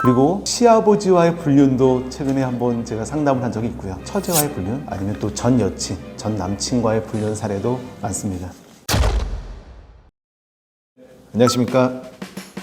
그리고 시아버지와의 불륜도 최근에 한번 제가 상담을 한 적이 있고요. 처제와의 불륜, 아니면 또 전 여친, 전 남친과의 불륜 사례도 많습니다. 안녕하십니까,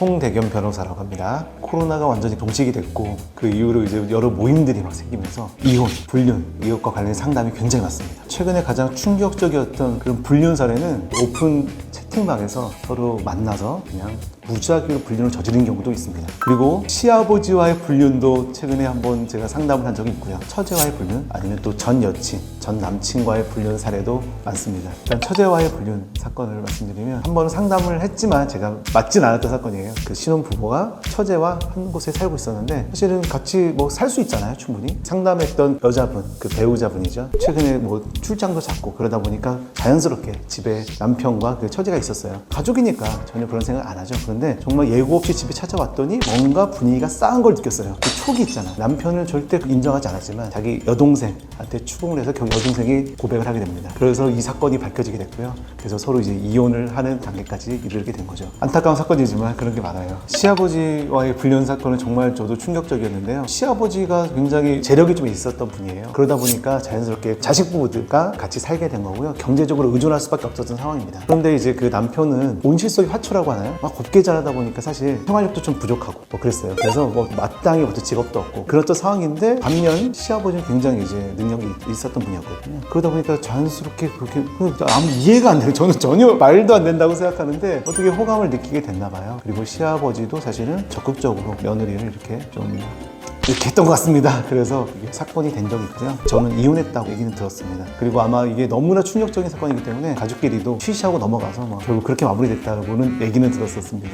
홍대겸 변호사라고 합니다. 코로나가 완전히 종식이 됐고 그 이후로 이제 여러 모임들이 막 생기면서 이혼, 불륜 이것과 관련 상담이 굉장히 많습니다. 최근에 가장 충격적이었던 그런 불륜 사례는 오픈 채팅방에서 서로 만나서 그냥 무작위로 불륜을 저지른 경우도 있습니다. 그리고 시아버지와의 불륜도 최근에 한번 제가 상담을 한 적이 있고요. 처제와의 불륜, 아니면 또 전 여친, 전 남친과의 불륜 사례도 많습니다. 일단 처제와의 불륜 사건을 말씀드리면 한 번은 상담을 했지만 제가 맞진 않았던 사건이에요. 그 신혼부부가 처제와 한 곳에 살고 있었는데 사실은 같이 뭐 살 수 있잖아요, 충분히. 상담했던 여자분, 그 배우자분이죠. 최근에 뭐 출장도 잡고 그러다 보니까 자연스럽게 집에 남편과 그 처제가 있었어요. 가족이니까 전혀 그런 생각 안 하죠. 그런데 정말 예고 없이 집에 찾아왔더니 뭔가 분위기가 싸한 걸 느꼈어요. 그 촉이 있잖아. 남편을 절대 인정하지 않았지만 자기 여동생한테 추궁을 해서 그 여동생이 고백을 하게 됩니다. 그래서 이 사건이 밝혀지게 됐고요. 그래서 서로 이제 이혼을 하는 단계까지 이르게 된 거죠. 안타까운 사건이지만 그런 게 많아요. 시아버지와의 불륜 사건은 정말 저도 충격적이었는데요. 시아버지가 굉장히 재력이 좀 있었던 분이에요. 그러다 보니까 자연스럽게 자식 부부들과 같이 살게 된 거고요. 경제적으로 의존할 수밖에 없었던 상황입니다. 그런데 이제 그 남편은 온실속의 화초라고 하나요? 막 곱게 자라다 보니까 사실 생활력도 좀 부족하고 뭐 그랬어요. 그래서 뭐 마땅히 어떤 직업도 없고 그렇던 상황인데 반면 시아버지는 굉장히 이제 능력이 있었던 분이었거든요. 그러다 보니까 자연스럽게 그렇게 아무 이해가 안 돼요. 저는 전혀 말도 안 된다고 생각하는데 어떻게 호감을 느끼게 됐나 봐요. 그리고 시아버지도 사실은 적극적으로 며느리를 이렇게 했던 것 같습니다. 그래서 이게 사건이 된 적이 있고요. 저는 이혼했다고 얘기는 들었습니다. 그리고 아마 이게 너무나 충격적인 사건이기 때문에 가족끼리도 쉬쉬하고 넘어가서 결국 그렇게 마무리됐다고는 얘기는 들었었습니다.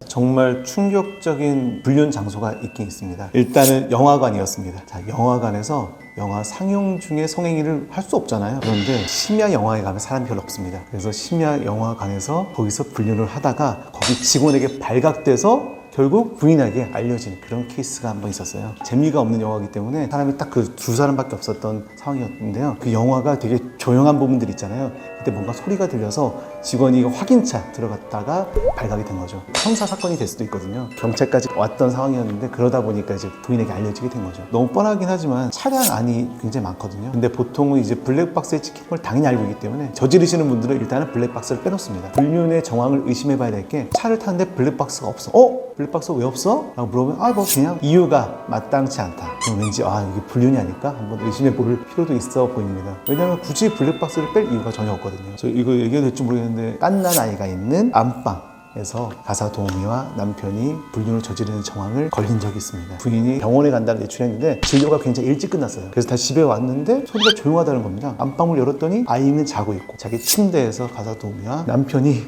정말 충격적인 불륜 장소가 있긴 있습니다. 일단은 영화관이었습니다. 자, 영화관에서 영화 상영 중에 성행위를 할 수 없잖아요. 그런데 심야 영화에 가면 사람이 별로 없습니다. 그래서 심야 영화관에서 거기서 불륜을 하다가 거기 직원에게 발각돼서 결국 부인에게 알려진 그런 케이스가 한 번 있었어요. 재미가 없는 영화이기 때문에 사람이 딱 그 두 사람밖에 없었던 상황이었는데요. 그 영화가 되게 조용한 부분들 있잖아요. 그때 뭔가 소리가 들려서 직원이 확인차 들어갔다가 발각이 된 거죠. 형사 사건이 될 수도 있거든요. 경찰까지 왔던 상황이었는데 그러다 보니까 이제 부인에게 알려지게 된 거죠. 너무 뻔하긴 하지만 차량 안이 굉장히 많거든요. 근데 보통은 이제 블랙박스에 찍힌 걸 당연히 알고 있기 때문에 저지르시는 분들은 일단은 블랙박스를 빼놓습니다. 불륜의 정황을 의심해 봐야 될 게 차를 타는데 블랙박스가 없어. 블랙박스가 왜 없어? 라고 물어보면 뭐 그냥 이유가 마땅치 않다. 그럼 왠지 이게 불륜이 아닐까? 한번 의심해 볼 필요도 있어 보입니다. 왜냐하면 굳이 블랙박스를 뺄 이유가 전혀 없거든요. 저 이거 얘기해도 될지 모르겠는데 갓난 아이가 있는 안방에서 가사 도우미와 남편이 불륜을 저지르는 정황을 걸린 적이 있습니다. 부인이 병원에 간다는 내출했는데 진료가 굉장히 일찍 끝났어요. 그래서 다시 집에 왔는데 소리가 조용하다는 겁니다. 안방문을 열었더니 아이는 자고 있고 자기 침대에서 가사 도우미와 남편이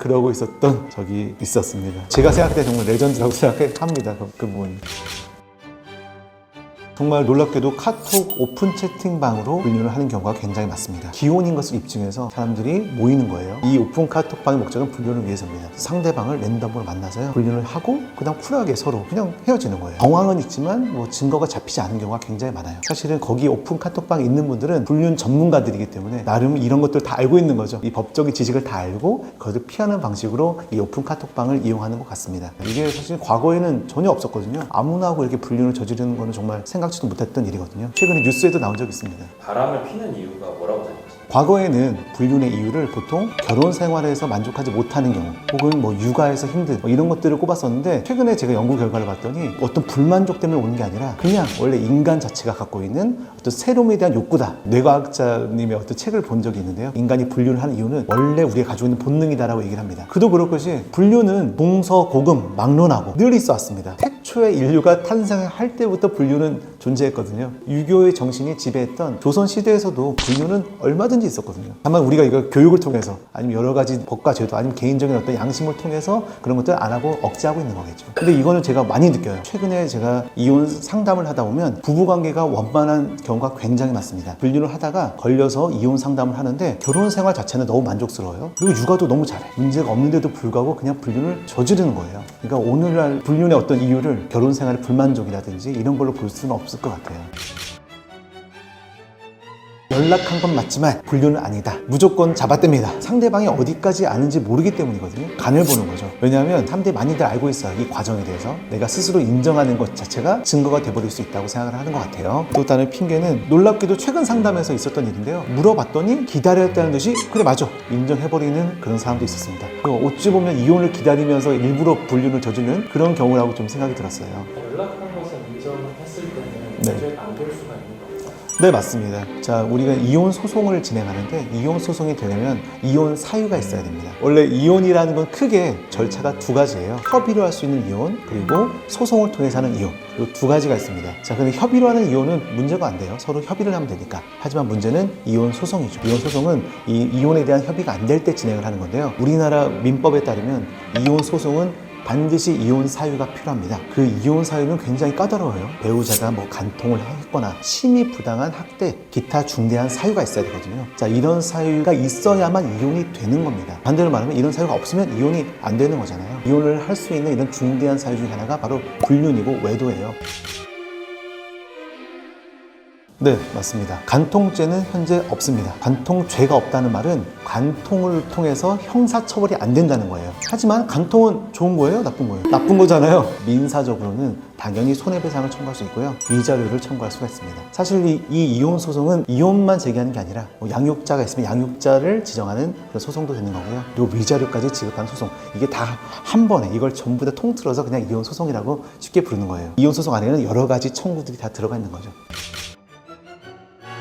그러고 있었던 적이 있었습니다. 제가 생각할 때 정말 레전드라고 생각합니다. 그 부분이. 정말 놀랍게도 카톡 오픈 채팅방으로 불륜을 하는 경우가 굉장히 많습니다. 기혼인 것을 입증해서 사람들이 모이는 거예요. 이 오픈 카톡방의 목적은 불륜을 위해서입니다. 상대방을 랜덤으로 만나서요. 불륜을 하고 그다음 쿨하게 서로 그냥 헤어지는 거예요. 정황은 있지만 뭐 증거가 잡히지 않은 경우가 굉장히 많아요. 사실은 거기 오픈 카톡방에 있는 분들은 불륜 전문가들이기 때문에 나름 이런 것들 다 알고 있는 거죠. 이 법적인 지식을 다 알고 그것을 피하는 방식으로 이 오픈 카톡방을 이용하는 것 같습니다. 이게 사실 과거에는 전혀 없었거든요. 아무나 하고 이렇게 불륜을 저지르는 거는 정말 생각지도 못했던 일이거든요. 최근에 뉴스에도 나온 적이 있습니다. 바람을 피는 이유가 뭐라고 생각하세요? 과거에는 불륜의 이유를 보통 결혼 생활에서 만족하지 못하는 경우 혹은 뭐 육아에서 힘든 이런 것들을 꼽았었는데 최근에 제가 연구 결과를 봤더니 어떤 불만족 때문에 오는 게 아니라 그냥 원래 인간 자체가 갖고 있는 어떤 새로움에 대한 욕구다. 뇌과학자님의 어떤 책을 본 적이 있는데요. 인간이 불륜을 하는 이유는 원래 우리가 가지고 있는 본능이다라고 얘기를 합니다. 그도 그럴 것이 불륜은 동서고금 막론하고 늘 있어 왔습니다. 태초에 인류가 탄생할 때부터 불륜은 존재했거든요. 유교의 정신이 지배했던 조선시대에서도 불륜은 얼마든지 있었거든요. 다만 우리가 이거 교육을 통해서 아니면 여러 가지 법과 제도 아니면 개인적인 어떤 양심을 통해서 그런 것들을 안 하고 억제하고 있는 거겠죠. 근데 이거는 제가 많이 느껴요. 최근에 제가 이혼 상담을 하다 보면 부부관계가 원만한 경우가 굉장히 많습니다. 불륜을 하다가 걸려서 이혼 상담을 하는데 결혼 생활 자체는 너무 만족스러워요. 그리고 육아도 너무 잘해. 문제가 없는데도 불구하고 그냥 불륜을 저지르는 거예요. 그러니까 오늘날 불륜의 어떤 이유를 결혼 생활의 불만족이라든지 이런 걸로 볼 수는 없을 것 같아요. 연락한 건 맞지만 불륜은 아니다. 무조건 잡아댑니다. 상대방이 어디까지 아는지 모르기 때문이거든요. 간을 보는 거죠. 왜냐하면 사람들이 많이들 알고 있어요. 이 과정에 대해서. 내가 스스로 인정하는 것 자체가 증거가 돼버릴 수 있다고 생각을 하는 것 같아요. 또 다른 핑계는 놀랍게도 최근 상담에서 있었던 일인데요. 물어봤더니 기다렸다는 듯이 그래 맞아 인정해버리는 그런 사람도 있었습니다. 어찌 보면 이혼을 기다리면서 일부러 불륜을 저지르는 그런 경우라고 좀 생각이 들었어요. 연락한 것을 인정했을 때는 네. 문제가 안 될 수가 있는 거죠. 네, 맞습니다. 자, 우리가 이혼 소송을 진행하는데 이혼 소송이 되려면 이혼 사유가 있어야 됩니다. 원래 이혼이라는 건 크게 절차가 두 가지예요. 협의로 할 수 있는 이혼, 그리고 소송을 통해서 하는 이혼. 이 두 가지가 있습니다. 자, 근데 협의로 하는 이혼은 문제가 안 돼요. 서로 협의를 하면 되니까. 하지만 문제는 이혼 소송이죠. 이혼 소송은 이 이혼에 대한 협의가 안 될 때 진행을 하는 건데요. 우리나라 민법에 따르면 이혼 소송은 반드시 이혼 사유가 필요합니다. 그 이혼 사유는 굉장히 까다로워요. 배우자가 뭐 간통을 했거나 심히 부당한 학대, 기타 중대한 사유가 있어야 되거든요. 자, 이런 사유가 있어야만 이혼이 되는 겁니다. 반대로 말하면 이런 사유가 없으면 이혼이 안 되는 거잖아요. 이혼을 할 수 있는 이런 중대한 사유 중에 하나가 바로 불륜이고 외도예요. 네, 맞습니다. 간통죄는 현재 없습니다. 간통죄가 없다는 말은 간통을 통해서 형사처벌이 안 된다는 거예요. 하지만 간통은 좋은 거예요? 나쁜 거예요? 나쁜 거잖아요. 민사적으로는 당연히 손해배상을 청구할 수 있고요. 위자료를 청구할 수가 있습니다. 사실 이 이혼 소송은 이혼만 제기하는 게 아니라 양육자가 있으면 양육자를 지정하는 그런 소송도 되는 거고요. 그리고 위자료까지 지급하는 소송. 이게 다 한 번에 이걸 전부 다 통틀어서 그냥 이혼 소송이라고 쉽게 부르는 거예요. 이혼 소송 안에는 여러 가지 청구들이 다 들어가 있는 거죠.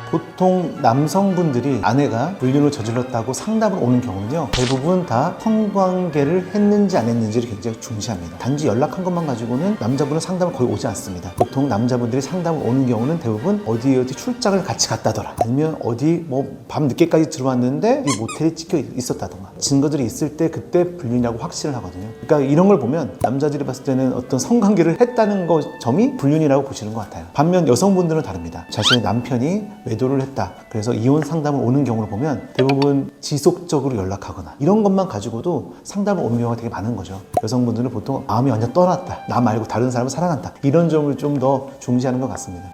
보통 남성분들이 아내가 불륜을 저질렀다고 상담을 오는 경우는요, 대부분 다 성관계를 했는지 안 했는지를 굉장히 중시합니다. 단지 연락한 것만 가지고는 남자분은 상담을 거의 오지 않습니다. 보통 남자분들이 상담을 오는 경우는 대부분 어디 출장을 같이 갔다더라, 아니면 어디 뭐 밤 늦게까지 들어왔는데 이 모텔에 찍혀 있었다던가 증거들이 있을 때 그때 불륜이라고 확신을 하거든요. 그러니까 이런 걸 보면 남자들이 봤을 때는 어떤 성관계를 했다는 점이 불륜이라고 보시는 것 같아요. 반면 여성분들은 다릅니다. 자신의 남편이 외도를 했다, 그래서 이혼 상담을 오는 경우를 보면 대부분 지속적으로 연락하거나 이런 것만 가지고도 상담을 오는 경우가 되게 많은 거죠. 여성분들은 보통 마음이 완전 떠났다, 나 말고 다른 사람을 사랑한다, 이런 점을 좀 더 중시하는 것 같습니다.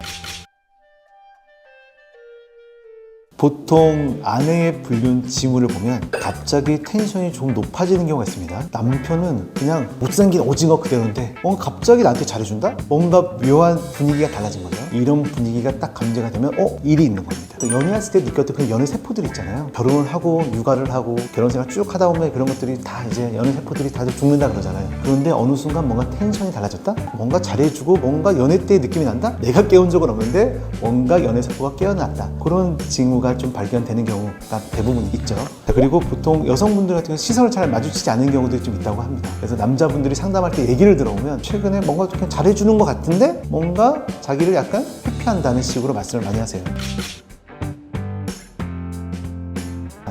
보통 아내의 불륜 징후를 보면 갑자기 텐션이 좀 높아지는 경우가 있습니다. 남편은 그냥 못생긴 오징어 그대로인데 갑자기 나한테 잘해준다? 뭔가 묘한 분위기가 달라진 거죠. 이런 분위기가 딱 감지가 되면 일이 있는 겁니다. 연애했을 때 느꼈던 그런 연애 세포들 있잖아요. 결혼을 하고 육아를 하고 결혼 생활 쭉 하다 보면 그런 것들이 다 이제 연애 세포들이 다들 죽는다 그러잖아요. 그런데 어느 순간 뭔가 텐션이 달라졌다? 뭔가 잘해주고 뭔가 연애 때의 느낌이 난다? 내가 깨운 적은 없는데 뭔가 연애 세포가 깨어났다. 그런 징후가 좀 발견되는 경우가 대부분 있죠. 그리고 보통 여성분들 같은 경우 시선을 잘 마주치지 않는 경우도 좀 있다고 합니다. 그래서 남자분들이 상담할 때 얘기를 들어보면 최근에 뭔가 그냥 잘해주는 것 같은데 뭔가 자기를 약간 회피한다는 식으로 말씀을 많이 하세요.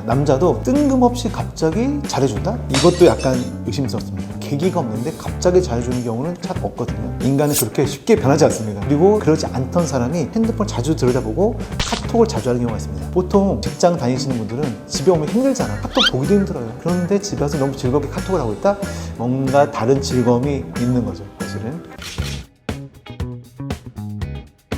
남자도 뜬금없이 갑자기 잘해준다? 이것도 약간 의심스럽습니다. 계기가 없는데 갑자기 잘해주는 경우는 잘 없거든요. 인간은 그렇게 쉽게 변하지 않습니다. 그리고 그러지 않던 사람이 핸드폰 자주 들여다보고 카톡을 자주 하는 경우가 있습니다. 보통 직장 다니시는 분들은 집에 오면 힘들잖아. 카톡 보기도 힘들어요. 그런데 집에 와서 너무 즐겁게 카톡을 하고 있다? 뭔가 다른 즐거움이 있는 거죠, 사실은.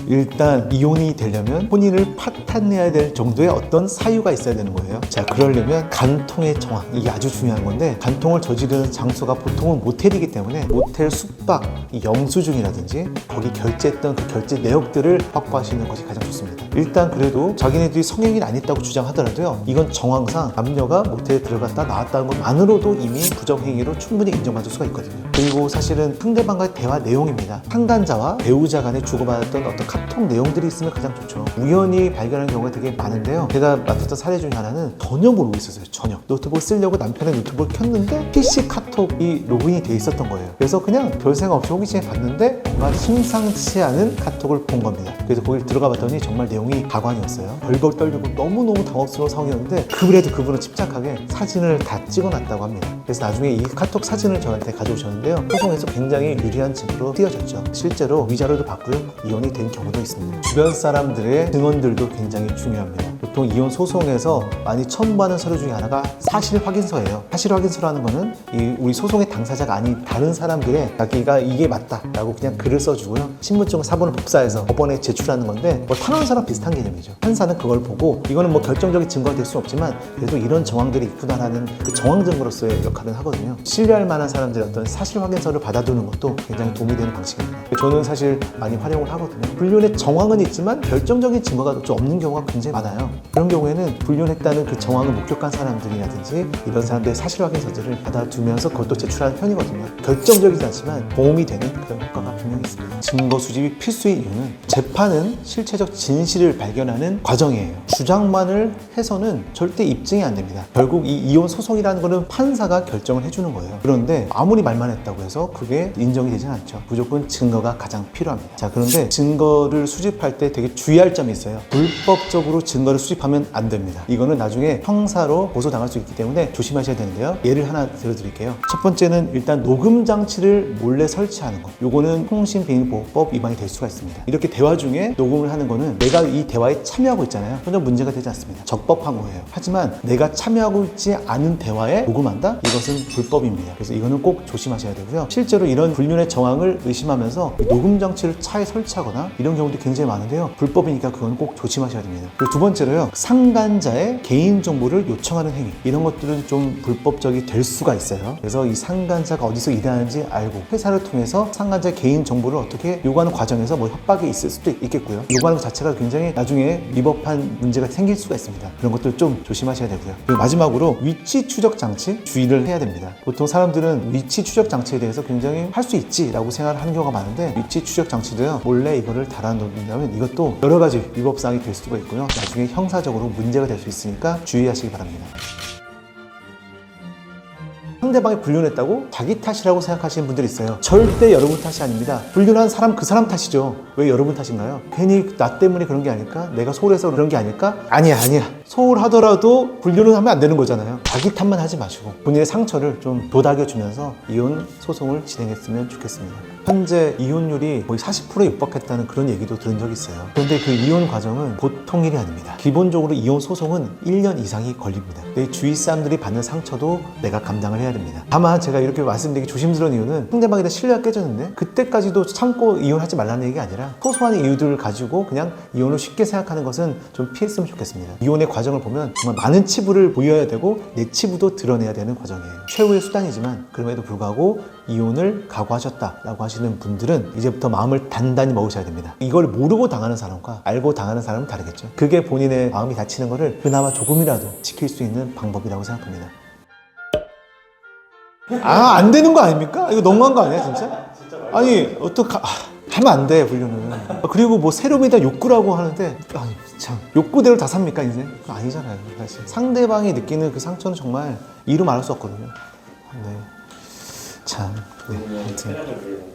일단 이혼이 되려면 혼인을 파탄내야 될 정도의 어떤 사유가 있어야 되는 거예요. 자, 그러려면 간통의 정황, 이게 아주 중요한 건데, 간통을 저지르는 장소가 보통은 모텔이기 때문에 모텔 숙박, 영수증이라든지 거기 결제했던 그 결제 내역들을 확보하시는 것이 가장 좋습니다. 일단 그래도 자기네들이 성행위를 안 했다고 주장하더라도요, 이건 정황상 남녀가 모텔에 들어갔다 나왔다는 것만으로도 이미 부정행위로 충분히 인정받을 수가 있거든요. 그리고 사실은 상대방과의 대화 내용입니다. 상간자와 배우자 간에 주고받았던 어떤 카톡 내용들이 있으면 가장 좋죠. 우연히 발견하는 경우가 되게 많은데요. 제가 맡았던 사례 중에 하나는 전혀 모르고 있었어요. 전혀. 노트북을 쓰려고 남편의 노트북을 켰는데 PC 카톡이 로그인이 돼 있었던 거예요. 그래서 그냥 별 생각 없이 호기심에 봤는데 뭔가 심상치 않은 카톡을 본 겁니다. 그래서 거기 들어가 봤더니 정말 내용이 가관이었어요. 벌벌 떨리고 너무너무 당혹스러운 상황이었는데 그래도 그분은 침착하게 사진을 다 찍어놨다고 합니다. 그래서 나중에 이 카톡 사진을 저한테 가져오셨는데요. 소송에서 굉장히 유리한 증거로 띄어졌죠. 실제로 위자료도 받고요. 이혼이 된 경우도 있습니다. 주변 사람들의 증언들도 굉장히 중요합니다. 보통 이혼 소송에서 많이 첨부하는 서류 중에 하나가 사실 확인서예요. 사실 확인서라는 거는 우리 소송의 당사자가 아닌 다른 사람들의 자기가 이게 맞다라고 그냥 글을 써주고요. 신분증 사본을 복사해서 법원에 제출하는 건데 뭐 탄원서랑 비슷한 개념이죠. 판사는 그걸 보고 이거는 뭐 결정적인 증거가 될 수 없지만 그래도 이런 정황들이 있구나라는 그 정황 증거로서의 역할을 하거든요. 신뢰할 만한 사람들의 어떤 사실 확인서를 받아두는 것도 굉장히 도움이 되는 방식입니다. 저는 사실 많이 활용을 하거든요. 불륜의 정황은 있지만 결정적인 증거가 좀 없는 경우가 굉장히 많아요. 그런 경우에는 불륜했다는 그 정황을 목격한 사람들이라든지 이런 사람들의 사실 확인서들을 받아두면서 그것도 제출하는 편이거든요. 결정적이지 않지만 도움이 되는 그런 효과가 분명히 있습니다. 증거 수집이 필수의 이유는 재판은 실체적 진실을 발견하는 과정이에요. 주장만을 해서는 절대 입증이 안 됩니다. 결국 이 이혼 소송이라는 거는 판사가 결정을 해주는 거예요. 그런데 아무리 말만 했다고 해서 그게 인정이 되진 않죠. 무조건 증거가 가장 필요합니다. 자, 그런데 증거를 수집할 때 되게 주의할 점이 있어요. 불법적으로 증거를 수집하면 안 됩니다. 이거는 나중에 형사로 고소당할 수 있기 때문에 조심하셔야 되는데요. 예를 하나 들어드릴게요. 첫 번째는 일단 녹음 장치를 몰래 설치하는 것. 요거는 통신비밀보호법 위반이 될 수가 있습니다. 이렇게 대화 중에 녹음을 하는 거는 내가 이 대화에 참여하고 있잖아요. 전혀 문제가 되지 않습니다. 적법한 거예요. 하지만 내가 참여하고 있지 않은 대화에 녹음한다? 이것은 불법입니다. 그래서 이거는 꼭 조심하셔야 되고요. 실제로 이런 불륜의 정황을 의심하면서 녹음 장치를 차에 설치하거나 이런 경우도 굉장히 많은데요. 불법이니까 그건 꼭 조심하셔야 됩니다. 그리고 두 번째로요. 상간자의 개인정보를 요청하는 행위. 이런 것들은 좀 불법적이 될 수가 있어요. 그래서 이 상간자가 어디서 일하는지 알고 회사를 통해서 상간자의 개인정보를 어떻게 요구하는 과정에서 뭐 협박이 있을 수도 있겠고요. 요구하는 것 자체가 굉장히 나중에 위법한 문제가 생길 수가 있습니다. 그런 것들 좀 조심하셔야 되고요. 그리고 마지막으로 위치 추적 장치 주의를 해야 됩니다. 보통 사람들은 위치 추적 장치에 대해서 굉장히 할 수 있지라고 생각을 하는 경우가 많은데 위치 추적 장치도요. 몰래 이거를 달아놓는다면 이것도 여러 가지 위법사항이 될 수가 있고요. 나중에 형사적으로 문제가 될 수 있으니까 주의하시기 바랍니다. 상대방이 불륜했다고 자기 탓이라고 생각하시는 분들이 있어요. 절대 여러분 탓이 아닙니다. 불륜한 사람 그 사람 탓이죠. 왜 여러분 탓인가요? 괜히 나 때문에 그런 게 아닐까? 내가 소홀해서 그런 게 아닐까? 아니야. 소홀하더라도 불륜은 하면 안 되는 거잖아요. 자기 탓만 하지 마시고 본인의 상처를 좀 도닥여주면서 이혼 소송을 진행했으면 좋겠습니다. 현재 이혼율이 거의 40%에 육박했다는 그런 얘기도 들은 적이 있어요. 그런데 그 이혼 과정은 보통 일이 아닙니다. 기본적으로 이혼 소송은 1년 이상이 걸립니다. 내 주위 사람들이 받는 상처도 내가 감당을 해야 됩니다. 다만 제가 이렇게 말씀드리기 조심스러운 이유는 상대방에 대한 신뢰가 깨졌는데 그때까지도 참고 이혼하지 말라는 얘기가 아니라 소소한 이유들을 가지고 그냥 이혼을 쉽게 생각하는 것은 좀 피했으면 좋겠습니다. 이혼의 과정을 보면 정말 많은 치부를 보여야 되고 내 치부도 드러내야 되는 과정이에요. 최후의 수단이지만 그럼에도 불구하고 이혼을 각오하셨다라고 하시는 분들은 이제부터 마음을 단단히 먹으셔야 됩니다. 이걸 모르고 당하는 사람과 알고 당하는 사람은 다르겠죠. 그게 본인의 마음이 다치는 거를 그나마 조금이라도 지킬 수 있는 방법이라고 생각합니다. 안 되는 거 아닙니까? 이거 너무한 거 아니야 진짜? 아니 하면 안 돼 불륜은. 그리고 뭐 세롬에 대한 욕구라고 하는데 참 욕구대로 다 삽니까 이제? 그거 아니잖아요 사실. 상대방이 느끼는 그 상처는 정말 이루 말할 수 없거든요. 네. 참. 네. 아무튼.